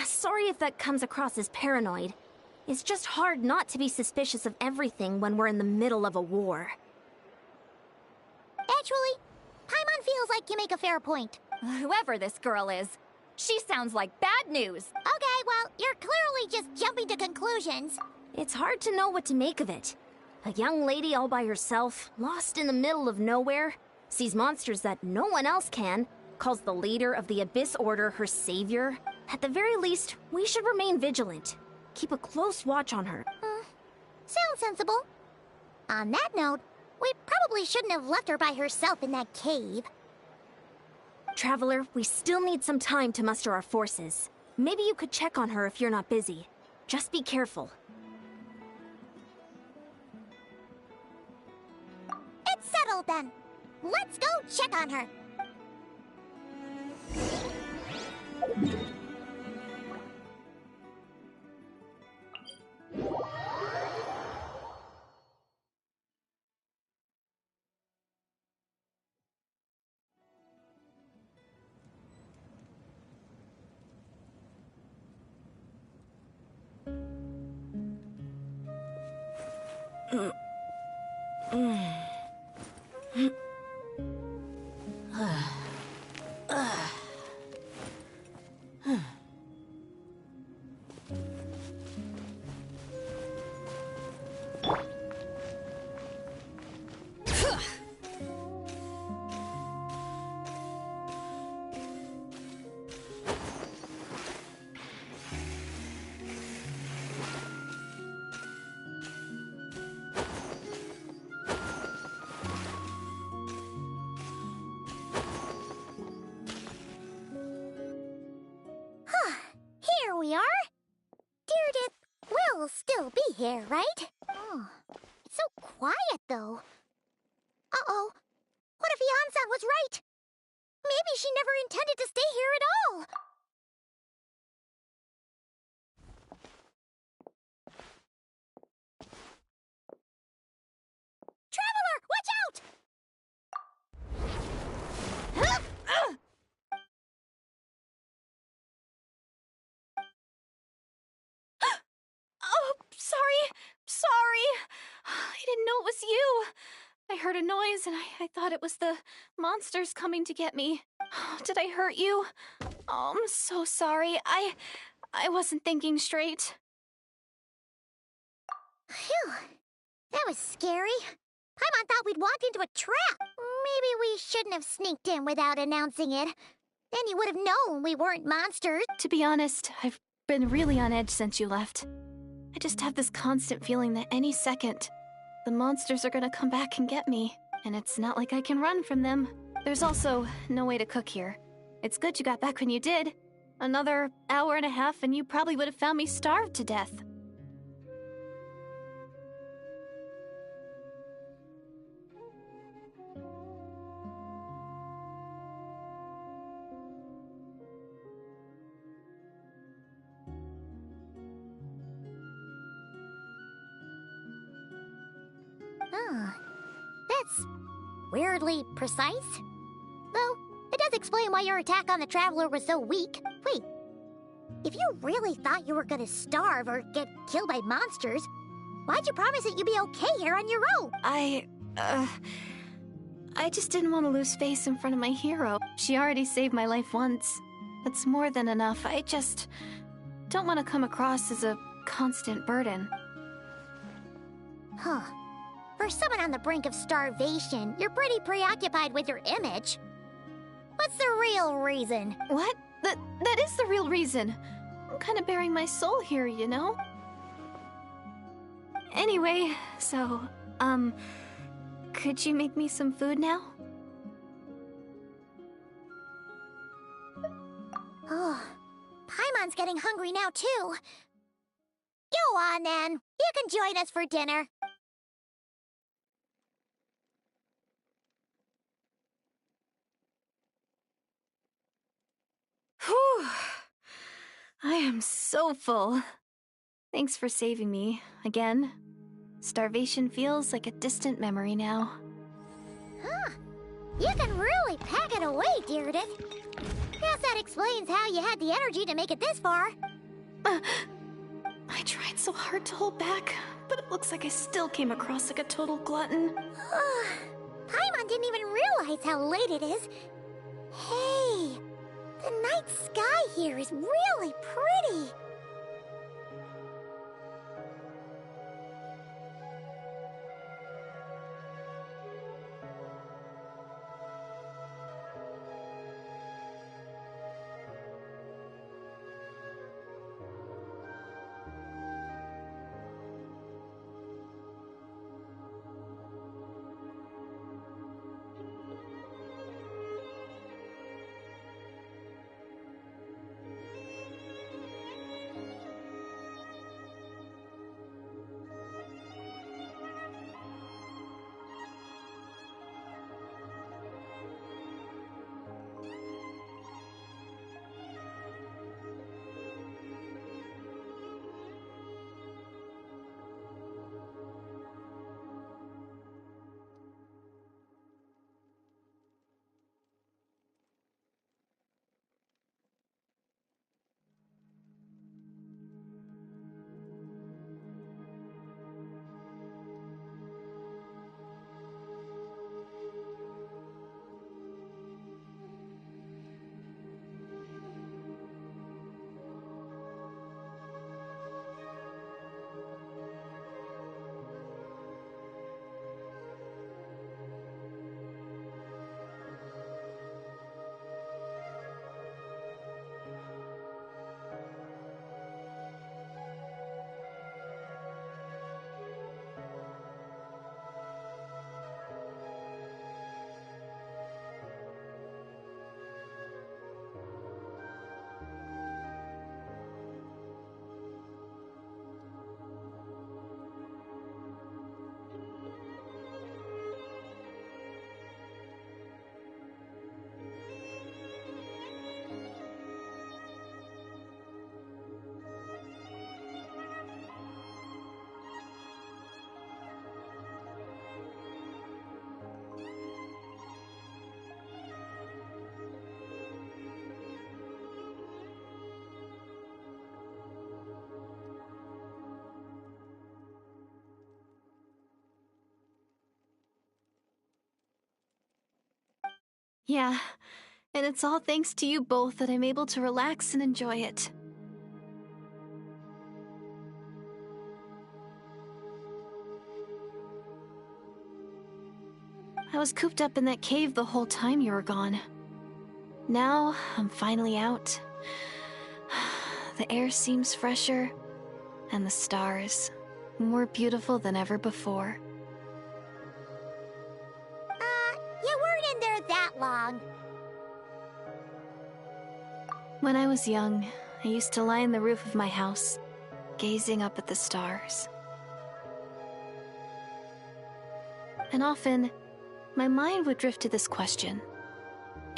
Sorry if that comes across as paranoid. It's just hard not to be suspicious of everything when we're in the middle of a war. Actually, Paimon feels like you make a fair point. Whoever this girl is, she sounds like bad news. Okay, well, you're clearly just jumping to conclusions. It's hard to know what to make of it. A young lady all by herself, lost in the middle of nowhere, sees monsters that no one else can, calls the leader of the Abyss Order her savior. At the very least, we should remain vigilant. Keep a close watch on her. Sounds sensible. On that note, we probably shouldn't have left her by herself in that cave. Traveler, we still need some time to muster our forces. Maybe you could check on her if you're not busy. Just be careful. It's settled then. Let's go check on her. Here we are. Deardith will still be here, right? Oh, it's so quiet, though. Uh-oh. What if Yansan was right? Maybe she never intended to stay here at all. Traveler, watch out! Oh, sorry. I didn't know it was you. I heard a noise and I thought it was the monsters coming to get me. Did I hurt you? Oh, I'm so sorry. I wasn't thinking straight. Phew. That was scary. Paimon thought we'd walked into a trap. Maybe we shouldn't have sneaked in without announcing it. Then you would have known we weren't monsters. To be honest, I've been really on edge since you left. I just have this constant feeling that any second, the monsters are gonna come back and get me. And it's not like I can run from them. There's also no way to cook here. It's good you got back when you did. Another hour and a half and you probably would have found me starved to death. Oh, that's weirdly precise. Though, it does explain why your attack on the Traveler was so weak. Wait, if you really thought you were gonna starve or get killed by monsters, why'd you promise that you'd be okay here on your own? I just didn't want to lose face in front of my hero. She already saved my life once. That's more than enough. I just don't want to come across as a constant burden. Huh. For someone on the brink of starvation, you're pretty preoccupied with your image. What's the real reason? What? That is the real reason. I'm kind of bearing my soul here, you know? Anyway, so, could you make me some food now? Oh, Paimon's getting hungry now, too. Go on, then. You can join us for dinner. Whew. I am so full. Thanks for saving me, again. Starvation feels like a distant memory now. Huh. You can really pack it away, Deardith. Guess that explains how you had the energy to make it this far. I tried so hard to hold back, but it looks like I still came across like a total glutton. Paimon didn't even realize how late it is. Hey, the night sky here is really pretty. Yeah, and it's all thanks to you both that I'm able to relax and enjoy it. I was cooped up in that cave the whole time you were gone. Now, I'm finally out. The air seems fresher, and the stars more beautiful than ever before. You weren't in there that long. When I was young, I used to lie on the roof of my house, gazing up at the stars. And often, my mind would drift to this question.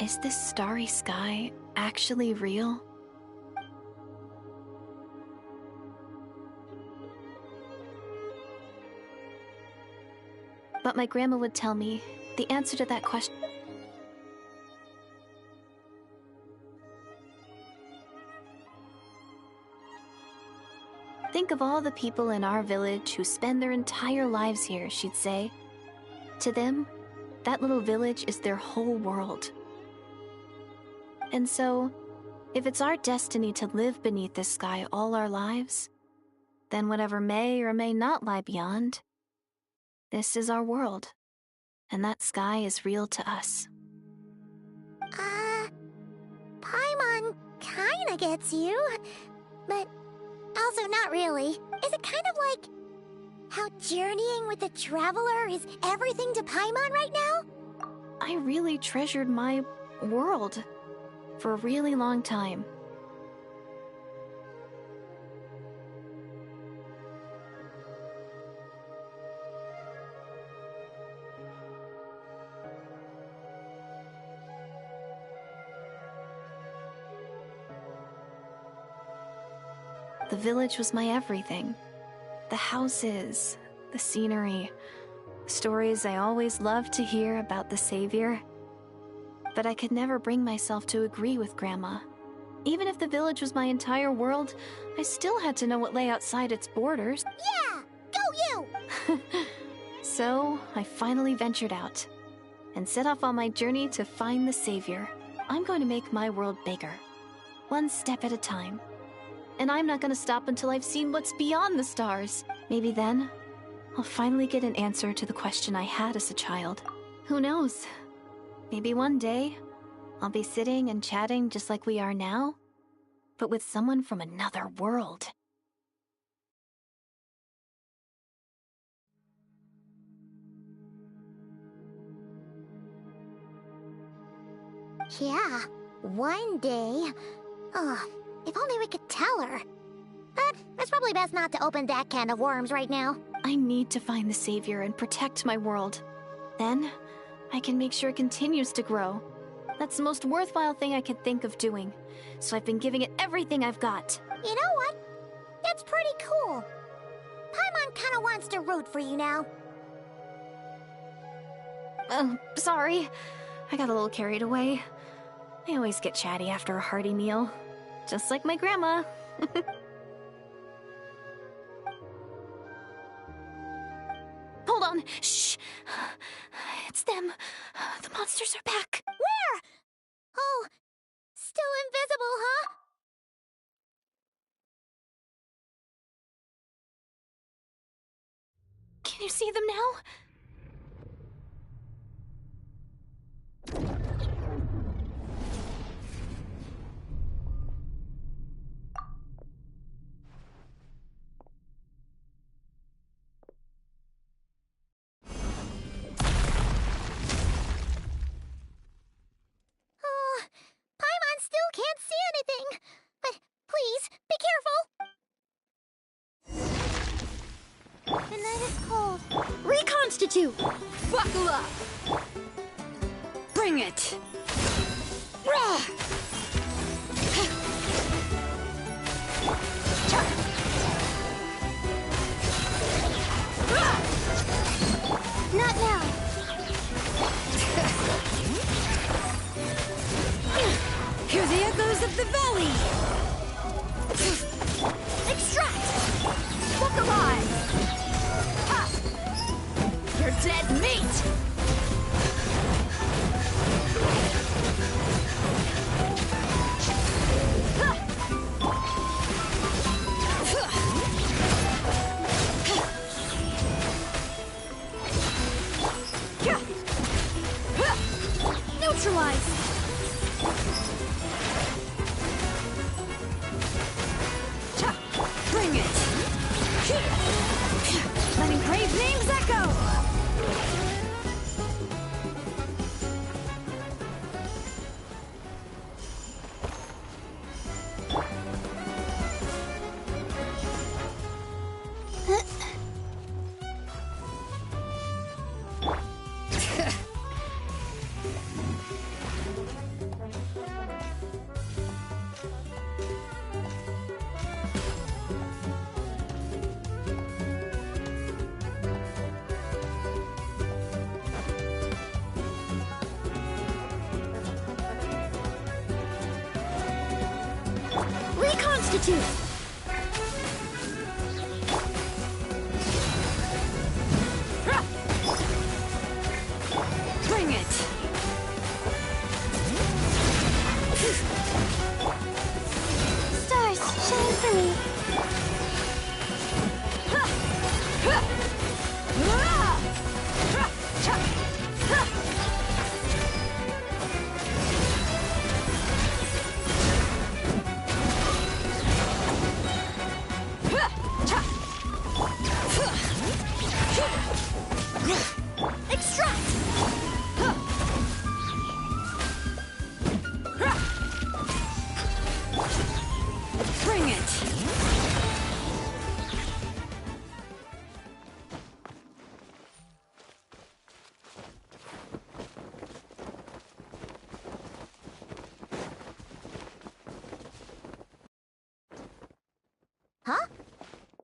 Is this starry sky actually real? But my grandma would tell me the answer to that question. Think of all the people in our village who spend their entire lives here, she'd say. To them, that little village is their whole world. And so, if it's our destiny to live beneath this sky all our lives, then whatever may or may not lie beyond, this is our world, and that sky is real to us. Paimon kinda gets you, but also not really. Is it kind of like how journeying with the Traveler is everything to Paimon right now? I really treasured my world for a really long time. The village was my everything. The houses, the scenery, stories I always loved to hear about the Savior. But I could never bring myself to agree with Grandma. Even if the village was my entire world, I still had to know what lay outside its borders. Yeah! Go you! So, I finally ventured out and set off on my journey to find the Savior. I'm going to make my world bigger, one step at a time. And I'm not going to stop until I've seen what's beyond the stars. Maybe then, I'll finally get an answer to the question I had as a child. Who knows? Maybe one day, I'll be sitting and chatting just like we are now, but with someone from another world. Yeah, one day. If only we could tell her. But it's probably best not to open that can of worms right now. I need to find the Savior and protect my world. Then, I can make sure it continues to grow. That's the most worthwhile thing I could think of doing. So I've been giving it everything I've got. You know what? That's pretty cool. Paimon kinda wants to root for you now. Sorry. I got a little carried away. I always get chatty after a hearty meal. Just like my grandma. Hold on. Shh. It's them. The monsters are back. Where? Oh, still invisible, huh? Can you see them now? Paimon still can't see anything. But please, be careful. The night is cold. Reconstitute! Buckle up! Bring it! Rah! Not now. Hear the echoes of the valley! Extract! Look alive! Ha! You're dead meat! reconstitute! Bring it! Stars, shine for me. Bring it! Huh?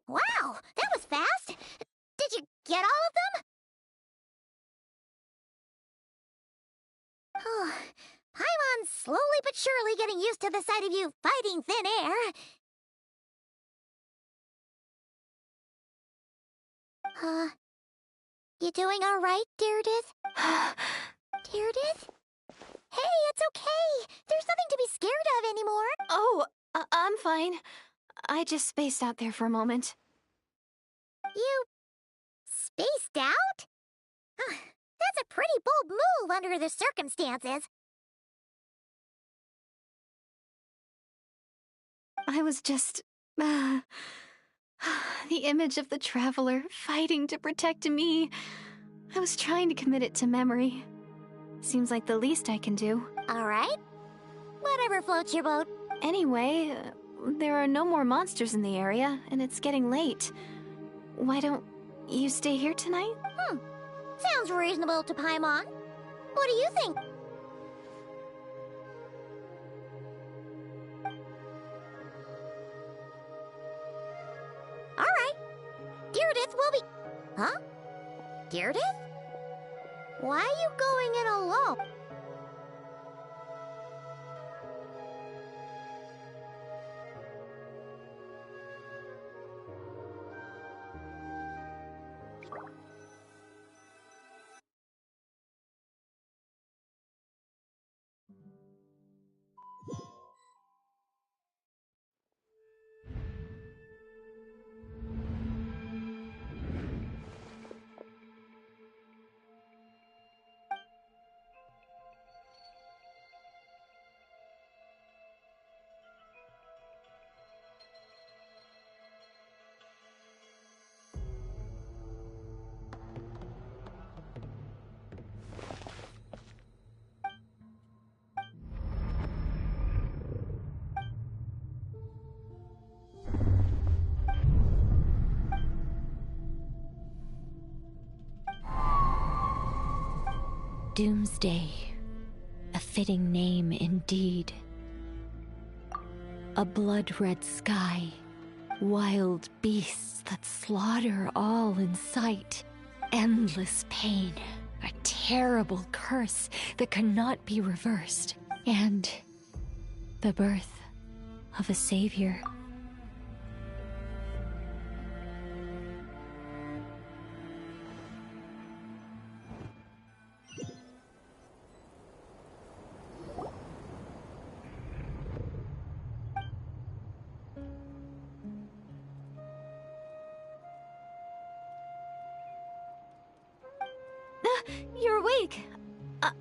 Wow, that was fast. Did you get all of them? Oh, Paimon's slowly but surely getting used to the sight of you fighting thin air. You doing all right, Deirdith? Deirdith? Hey, it's okay. There's nothing to be scared of anymore. Oh, I'm fine. I just spaced out there for a moment. You spaced out? That's a pretty bold move under the circumstances. I was just... the image of the Traveler fighting to protect me. I was trying to commit it to memory. Seems like the least I can do. All right. Whatever floats your boat. Anyway, there are no more monsters in the area, and it's getting late. Why don't you stay here tonight? Sounds reasonable to Paimon. What do you think? All right. Deirdith will be... Huh? Deirdith? Why are you going in alone? Doomsday. A fitting name indeed. A blood-red sky. Wild beasts that slaughter all in sight. Endless pain. A terrible curse that cannot be reversed. And the birth of a savior. You're awake.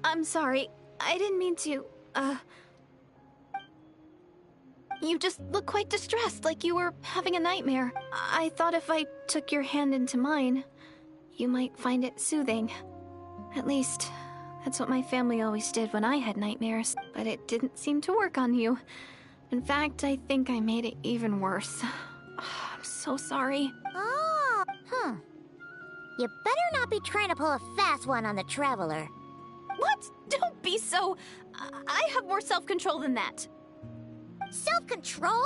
I'm sorry. I didn't mean to, You just look quite distressed, like you were having a nightmare. I thought if I took your hand into mine, you might find it soothing. At least, that's what my family always did when I had nightmares, but it didn't seem to work on you. In fact, I think I made it even worse. I'm so sorry. Oh, You better not be trying to pull a fast one on the Traveler. What? Don't be so... I have more self-control than that. Self-control?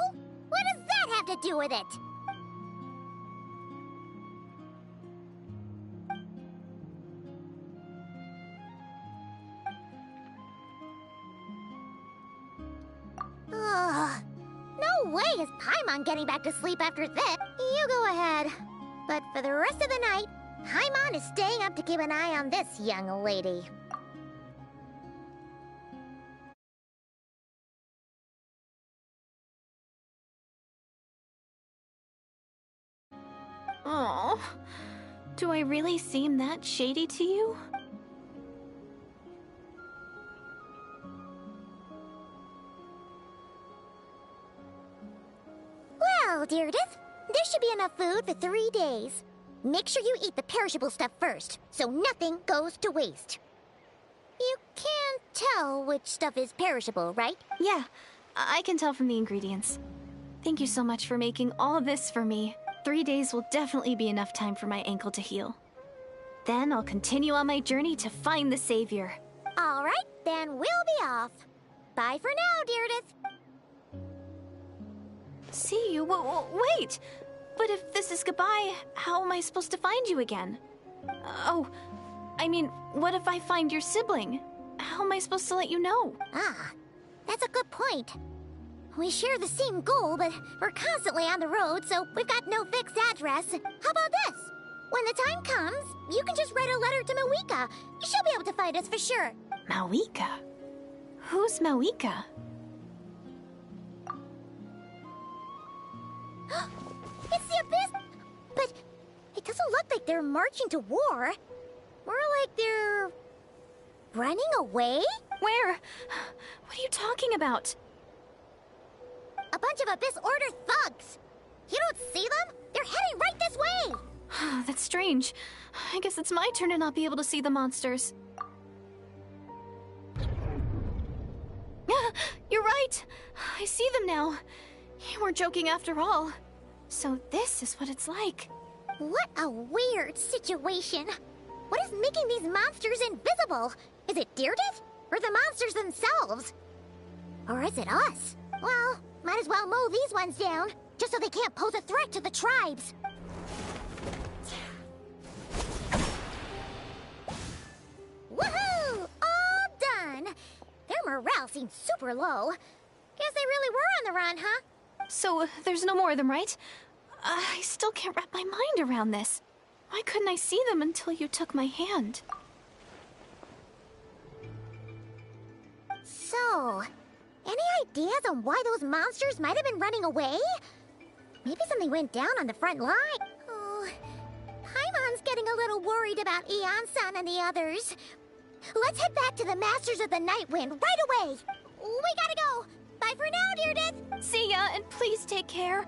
What does that have to do with it? Ugh. No No way is Paimon getting back to sleep after this. You go ahead. But for the rest of the night, Paimon is staying up to keep an eye on this young lady. Oh, do I really seem that shady to you? Well, Deirdre, there should be enough food for 3 days. Make sure you eat the perishable stuff first, so nothing goes to waste. You can't tell which stuff is perishable, right? Yeah, I can tell from the ingredients. Thank you so much for making all this for me. 3 days will definitely be enough time for my ankle to heal. Then I'll continue on my journey to find the Savior. All right, then we'll be off. Bye for now, Deirdre. See you? Wait! But if this is goodbye, how am I supposed to find you again? Oh, I mean, what if I find your sibling? How am I supposed to let you know? Ah, that's a good point. We share the same goal, but we're constantly on the road, so we've got no fixed address. How about this? When the time comes, you can just write a letter to Mawika. She'll be able to find us for sure. Mawika? Who's Mawika? It's the Abyss! But it doesn't look like they're marching to war. More like they're running away? Where? What are you talking about? A bunch of Abyss Order thugs. You don't see them? They're heading right this way. That's strange. I guess it's my turn to not be able to see the monsters. You're right. I see them now. You weren't joking after all. So this is what it's like. What a weird situation. What is making these monsters invisible? Is it Deirdre? Or the monsters themselves? Or is it us? Well, might as well mow these ones down, just so they can't pose a threat to the tribes. Woohoo! All done! Their morale seems super low. Guess they really were on the run, huh? So there's no more of them, right? I still can't wrap my mind around this. Why couldn't I see them until you took my hand? So, any ideas on why those monsters might have been running away? Maybe something went down on the front line. Oh, Paimon's getting a little worried about Eon-san and the others. Let's head back to the Masters of the Night Wind right away. We gotta go. Bye for now, Deirdre. See ya, and please take care.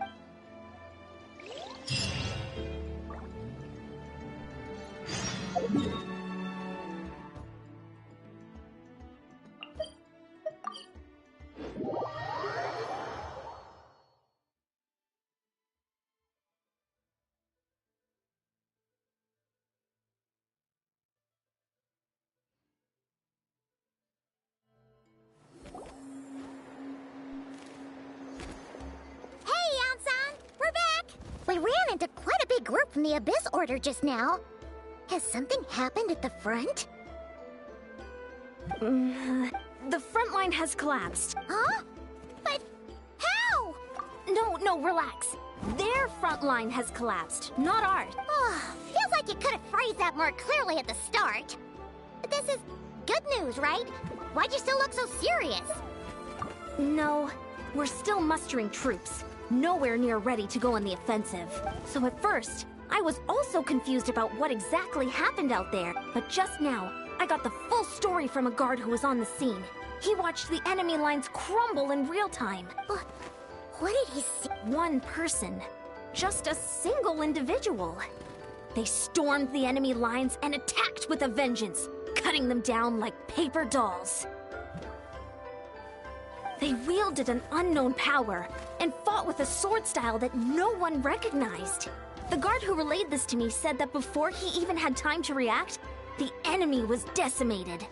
We ran into quite a big group from the Abyss Order just now. Has something happened at the front? The front line has collapsed. Huh? But how? No, relax. Their front line has collapsed, not ours. Oh, feels like you could have phrased that more clearly at the start. But this is good news, right? Why'd you still look so serious? No, we're still mustering troops. Nowhere near ready to go on the offensive. So at first, I was also confused about what exactly happened out there. But just now, I got the full story from a guard who was on the scene. He watched the enemy lines crumble in real time. What did he see? One person. Just a single individual. They stormed the enemy lines and attacked with a vengeance, cutting them down like paper dolls. They wielded an unknown power and fought with a sword style that no one recognized. The guard who relayed this to me said that before he even had time to react, the enemy was decimated.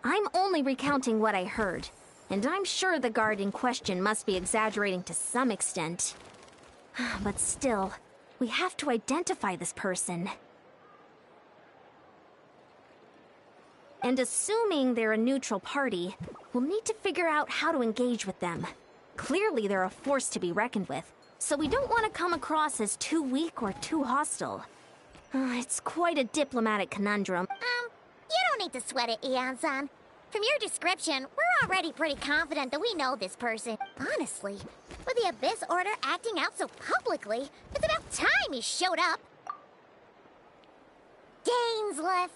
I'm only recounting what I heard, and I'm sure the guard in question must be exaggerating to some extent. But still, we have to identify this person. And assuming they're a neutral party, we'll need to figure out how to engage with them. Clearly they're a force to be reckoned with, so we don't want to come across as too weak or too hostile. It's quite a diplomatic conundrum. You don't need to sweat it, Eon-san. From your description, we're already pretty confident that we know this person. Honestly, with the Abyss Order acting out so publicly, it's about time he showed up. Gainsleif.